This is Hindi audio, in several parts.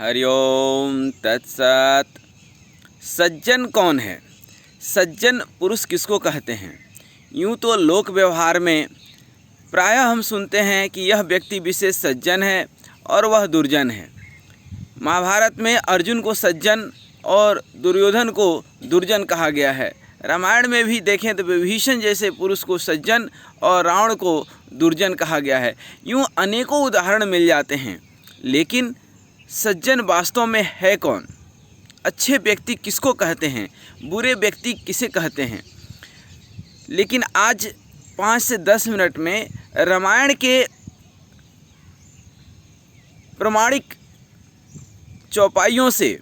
हरिओम तत्सत। सज्जन कौन है? सज्जन पुरुष किसको कहते हैं? यूँ तो लोक व्यवहार में प्रायः हम सुनते हैं कि यह व्यक्ति विशेष सज्जन है और वह दुर्जन है। महाभारत में अर्जुन को सज्जन और दुर्योधन को दुर्जन कहा गया है। रामायण में भी देखें तो विभीषण जैसे पुरुष को सज्जन और रावण को दुर्जन कहा गया है। यूँ अनेकों उदाहरण मिल जाते हैं। लेकिन सज्जन वास्तव में है कौन? अच्छे व्यक्ति किसको कहते हैं? बुरे व्यक्ति किसे कहते हैं? लेकिन आज 5 से 10 मिनट में रामायण के प्रमाणिक चौपाइयों से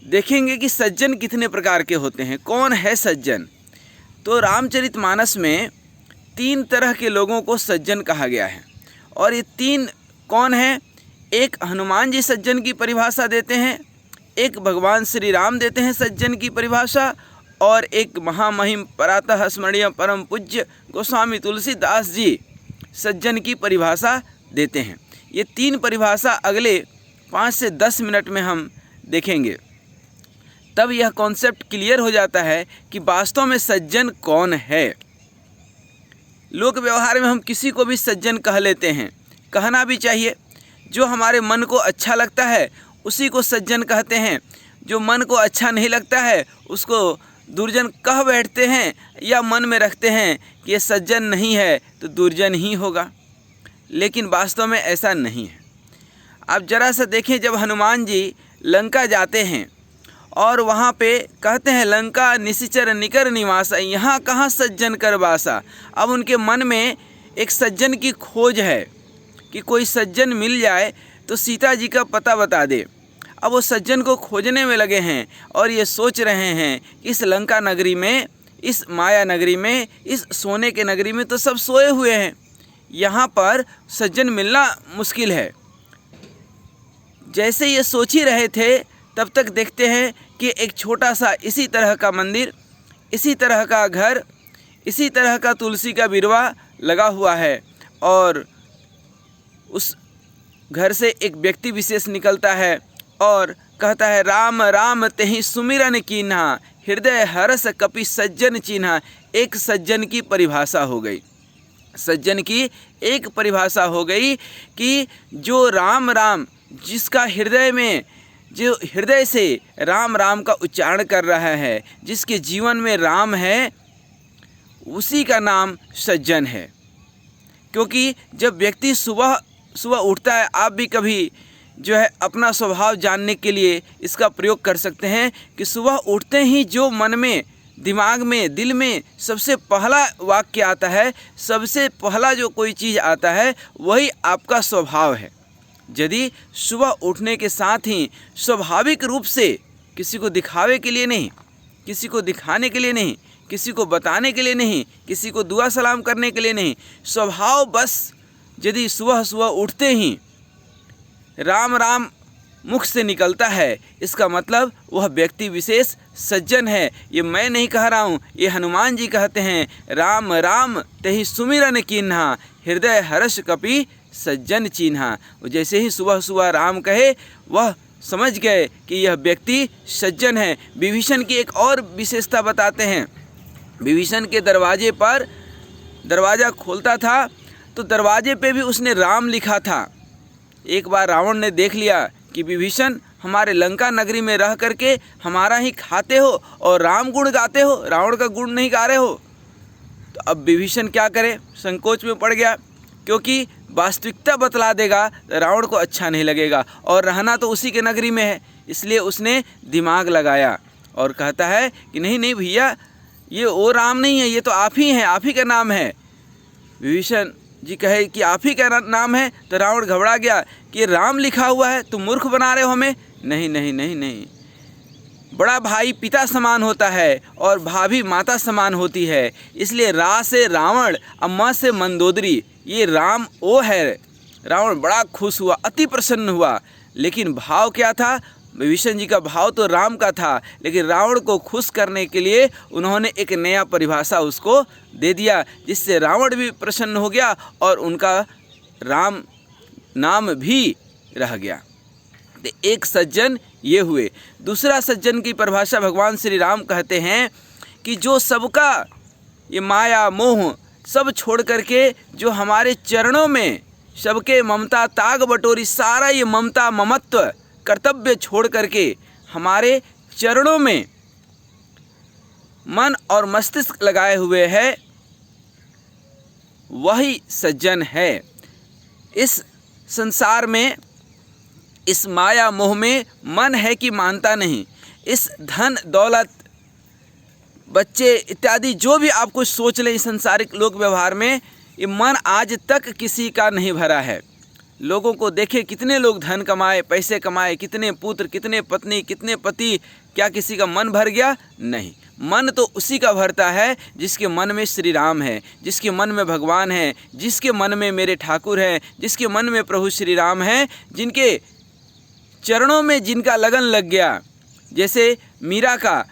देखेंगे कि सज्जन कितने प्रकार के होते हैं। कौन है सज्जन? तो रामचरितमानस में 3 तरह के लोगों को सज्जन कहा गया है। और ये 3 कौन हैं? एक हनुमान जी सज्जन की परिभाषा देते हैं, एक भगवान श्री राम देते हैं सज्जन की परिभाषा, और एक महामहिम परातः स्मरणीय परम पूज्य गोस्वामी तुलसीदास जी सज्जन की परिभाषा देते हैं। ये 3 परिभाषा अगले 5 से 10 मिनट में हम देखेंगे। तब यह कॉन्सेप्ट क्लियर हो जाता है कि वास्तव में सज्जन कौन है। लोक व्यवहार में हम किसी को भी सज्जन कह लेते हैं, कहना भी चाहिए। जो हमारे मन को अच्छा लगता है उसी को सज्जन कहते हैं। जो मन को अच्छा नहीं लगता है उसको दुर्जन कह बैठते हैं, या मन में रखते हैं कि ये सज्जन नहीं है तो दुर्जन ही होगा। लेकिन वास्तव में ऐसा नहीं है। आप जरा सा देखें, जब हनुमान जी लंका जाते हैं और वहाँ पे कहते हैं लंका निशिचर निकर निवासा, यहाँ कहाँ सज्जन कर वासा। अब उनके मन में एक सज्जन की खोज है कि कोई सज्जन मिल जाए तो सीता जी का पता बता दे। अब वो सज्जन को खोजने में लगे हैं और ये सोच रहे हैं कि इस लंका नगरी में, इस माया नगरी में, इस सोने के नगरी में तो सब सोए हुए हैं, यहाँ पर सज्जन मिलना मुश्किल है। जैसे ये सोच ही रहे थे तब तक देखते हैं कि एक छोटा सा इसी तरह का मंदिर, इसी तरह का घर, इसी तरह का तुलसी का बिरवा लगा हुआ है, और उस घर से एक व्यक्ति विशेष निकलता है और कहता है राम राम तेहि सुमिरन कीन्हा, हृदय हरस कपि सज्जन चिन्हा। एक सज्जन की परिभाषा हो गई। सज्जन की एक परिभाषा हो गई कि जो राम राम, जिसका हृदय में, जो हृदय से राम राम का उच्चारण कर रहा है, जिसके जीवन में राम है, उसी का नाम सज्जन है। क्योंकि जब व्यक्ति सुबह उठता है, आप भी कभी जो है अपना स्वभाव जानने के लिए इसका प्रयोग कर सकते हैं कि सुबह उठते ही जो मन में, दिमाग में, दिल में सबसे पहला वाक्य आता है, सबसे पहला जो कोई चीज़ आता है, वही आपका स्वभाव है। यदि सुबह उठने के साथ ही स्वाभाविक रूप से, किसी को दिखावे के लिए नहीं, किसी को दिखाने के लिए नहीं, किसी को बताने के लिए नहीं, किसी को दुआ सलाम करने के लिए नहीं, स्वभाव बस यदि सुबह उठते ही राम राम मुख से निकलता है, इसका मतलब वह व्यक्ति विशेष सज्जन है। ये मैं नहीं कह रहा हूँ, ये हनुमान जी कहते हैं राम राम तेहि सुमिरन कीन्हा, हृदय हर्ष कपि सज्जन चिन्हा। जैसे ही सुबह राम कहे, वह समझ गए कि यह व्यक्ति सज्जन है। विभीषण की एक और विशेषता बताते हैं। विभीषण के दरवाजे पर, दरवाज़ा खोलता था तो दरवाजे पे भी उसने राम लिखा था। एक बार रावण ने देख लिया कि विभीषण हमारे लंका नगरी में रह करके हमारा ही खाते हो और राम गुण गाते हो, रावण का गुण नहीं गा रहे हो। तो अब विभीषण क्या करे? संकोच में पड़ गया, क्योंकि वास्तविकता बतला देगा तो रावण को अच्छा नहीं लगेगा, और रहना तो उसी के नगरी में है। इसलिए उसने दिमाग लगाया और कहता है कि नहीं भैया, ये वो राम नहीं है, ये तो आप ही हैं, आप ही का नाम है। विभीषण जी कहे कि आप ही का नाम है, तो रावण घबरा गया कि राम लिखा हुआ है, तुम मूर्ख बना रहे हो हमें। नहीं, बड़ा भाई पिता समान होता है और भाभी माता समान होती है। इसलिए रा से रावण, अम्मा से मंदोदरी, ये राम ओ है। रावण बड़ा खुश हुआ, अति प्रसन्न हुआ। लेकिन भाव क्या था? विभीषण जी का भाव तो राम का था, लेकिन रावण को खुश करने के लिए उन्होंने एक नया परिभाषा उसको दे दिया, जिससे रावण भी प्रसन्न हो गया और उनका राम नाम भी रह गया। तो एक सज्जन ये हुए। दूसरा सज्जन की परिभाषा भगवान श्री राम कहते हैं कि जो सबका ये माया मोह सब छोड़ करके जो हमारे चरणों में सबके ममता ताग बटोरी, सारा ये ममता ममत्व कर्तव्य छोड़ करके हमारे चरणों में मन और मस्तिष्क लगाए हुए है, वही सज्जन है। इस संसार में, इस माया मोह में मन है कि मानता नहीं। इस धन दौलत बच्चे इत्यादि जो भी आप कुछ सोच लें इस संसारिक लोक व्यवहार में, ये मन आज तक किसी का नहीं भरा है। लोगों को देखे कितने लोग धन कमाए, पैसे कमाए, कितने पुत्र, कितने पत्नी, कितने पति, क्या किसी का मन भर गया? नहीं। मन तो उसी का भरता है जिसके मन में श्री राम है, जिसके मन में भगवान है, जिसके मन में मेरे ठाकुर हैं, जिसके मन में प्रभु श्री राम हैं, जिनके चरणों में जिनका लगन लग गया। जैसे मीरा का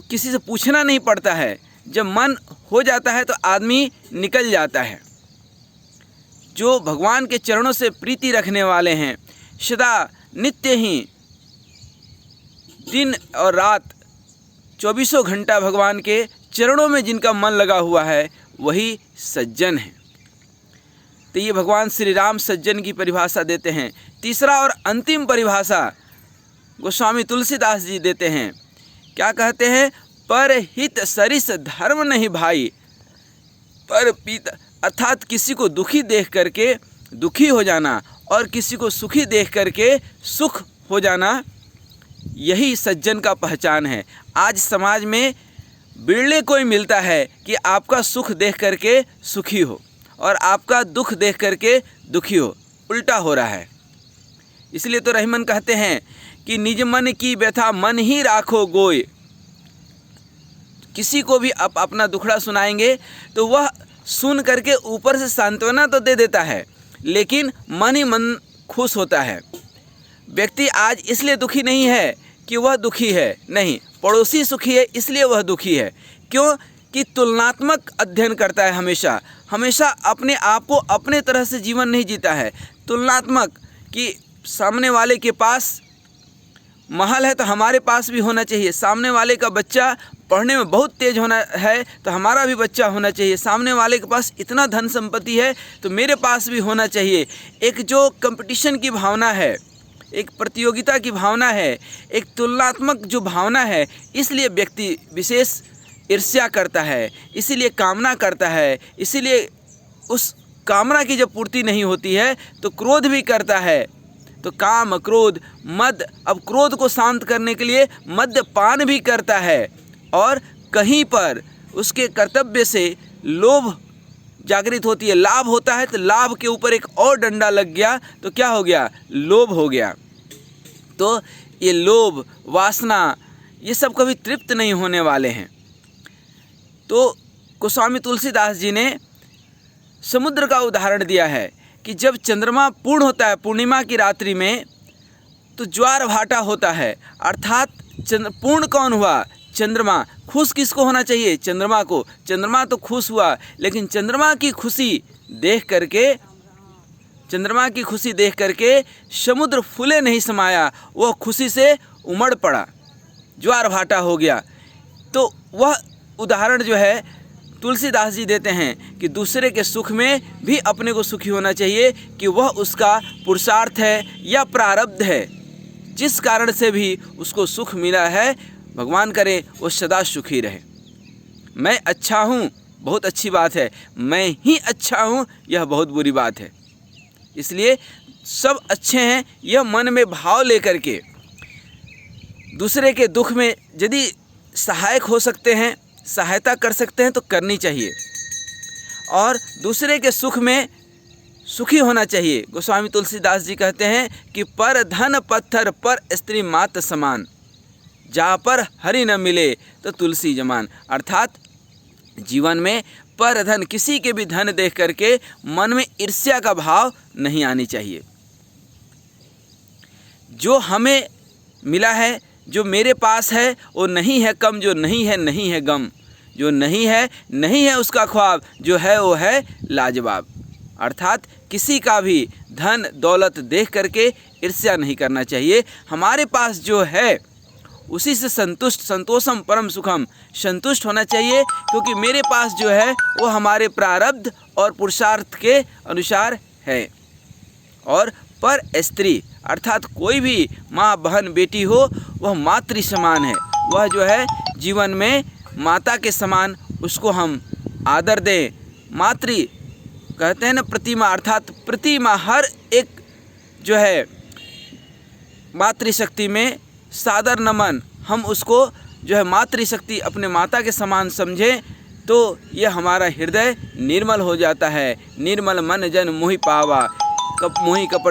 किसी से पूछना नहीं पड़ता है, जब मन हो जाता है तो आदमी निकल जाता है। जो भगवान के चरणों से प्रीति रखने वाले हैं, सदा नित्य ही दिन और रात 24 घंटा भगवान के चरणों में जिनका मन लगा हुआ है, वही सज्जन है। तो ये भगवान श्री राम सज्जन की परिभाषा देते हैं। तीसरा और अंतिम परिभाषा गोस्वामी तुलसीदास जी देते हैं। क्या कहते हैं? पर हित सरिस धर्म नहीं भाई, पर पीत, अर्थात किसी को दुखी देख करके दुखी हो जाना और किसी को सुखी देख करके सुख हो जाना, यही सज्जन का पहचान है। आज समाज में बिरले कोई मिलता है कि आपका सुख देख करके सुखी हो और आपका दुख देख करके दुखी हो, उल्टा हो रहा है। इसलिए तो रहीमन कहते हैं कि निज मन की व्यथा मन ही राखो गोय। किसी को भी आप अपना दुखड़ा सुनाएंगे तो वह सुन करके ऊपर से सांत्वना तो दे देता है, लेकिन मन ही मन खुश होता है। व्यक्ति आज इसलिए दुखी नहीं है कि वह दुखी है, नहीं, पड़ोसी सुखी है इसलिए वह दुखी है। क्यों? कि तुलनात्मक अध्ययन करता है, हमेशा हमेशा अपने आप को अपने तरह से जीवन नहीं जीता है। तुलनात्मक कि सामने वाले के पास महल है तो हमारे पास भी होना चाहिए, सामने वाले का बच्चा पढ़ने में बहुत तेज होना है तो हमारा भी बच्चा होना चाहिए, सामने वाले के पास इतना धन संपत्ति है तो मेरे पास भी होना चाहिए। एक जो कंपटीशन की भावना है, एक प्रतियोगिता की भावना है, एक तुलनात्मक जो भावना है, इसलिए व्यक्ति विशेष ईर्ष्या करता है, इसीलिए कामना करता है, इसीलिए उस कामना की जब पूर्ति नहीं होती है तो क्रोध भी करता है। तो काम, क्रोध, मद, अब क्रोध को शांत करने के लिए मद्यपान भी करता है और कहीं पर उसके कर्तव्य से लोभ जागृत होती है, लाभ होता है तो लाभ के ऊपर एक और डंडा लग गया तो क्या हो गया? लोभ हो गया। तो ये लोभ, वासना, ये सब कभी तृप्त नहीं होने वाले हैं। तो गोस्वामी तुलसीदास जी ने समुद्र का उदाहरण दिया है कि जब चंद्रमा पूर्ण होता है पूर्णिमा की रात्रि में तो ज्वार भाटा होता है, अर्थात पूर्ण कौन हुआ? चंद्रमा। खुश किसको होना चाहिए? चंद्रमा को। चंद्रमा तो खुश हुआ, लेकिन चंद्रमा की खुशी देख करके समुद्र फूले नहीं समाया, वह खुशी से उमड़ पड़ा, ज्वार भाटा हो गया। तो वह उदाहरण जो है तुलसीदास जी देते हैं कि दूसरे के सुख में भी अपने को सुखी होना चाहिए, कि वह उसका पुरुषार्थ है या प्रारब्ध है, जिस कारण से भी उसको सुख मिला है, भगवान करे वो सदा सुखी रहे। मैं अच्छा हूँ, बहुत अच्छी बात है, मैं ही अच्छा हूँ, यह बहुत बुरी बात है। इसलिए सब अच्छे हैं, यह मन में भाव लेकर के दूसरे के दुख में यदि सहायक हो सकते हैं, सहायता कर सकते हैं तो करनी चाहिए, और दूसरे के सुख में सुखी होना चाहिए। गोस्वामी तुलसीदास जी कहते हैं कि पर धन पत्थर पर स्त्री मात समान, जहाँ पर हरि न मिले तो तुलसी जमान। अर्थात जीवन में पर धन, किसी के भी धन देख करके मन में ईर्ष्या का भाव नहीं आनी चाहिए। जो हमें मिला है, जो मेरे पास है, वो नहीं है कम, जो नहीं है नहीं है गम, जो नहीं है नहीं है उसका ख्वाब, जो है वो है लाजवाब। अर्थात किसी का भी धन दौलत देख करके ईर्ष्या नहीं करना चाहिए। हमारे पास जो है उसी से संतोषम परम सुखम, संतुष्ट होना चाहिए, क्योंकि मेरे पास जो है वो हमारे प्रारब्ध और पुरुषार्थ के अनुसार है। और पर स्त्री अर्थात कोई भी माँ बहन बेटी हो वह मातृ समान है, वह जो है जीवन में माता के समान उसको हम आदर दें। मातृ कहते हैं ना प्रतिमा, अर्थात प्रतिमा हर एक जो है मातृशक्ति में सादर नमन, हम उसको जो है मातृशक्ति अपने माता के समान समझें तो यह हमारा हृदय निर्मल हो जाता है। निर्मल मन जन मोहि पावा, मोहि कपट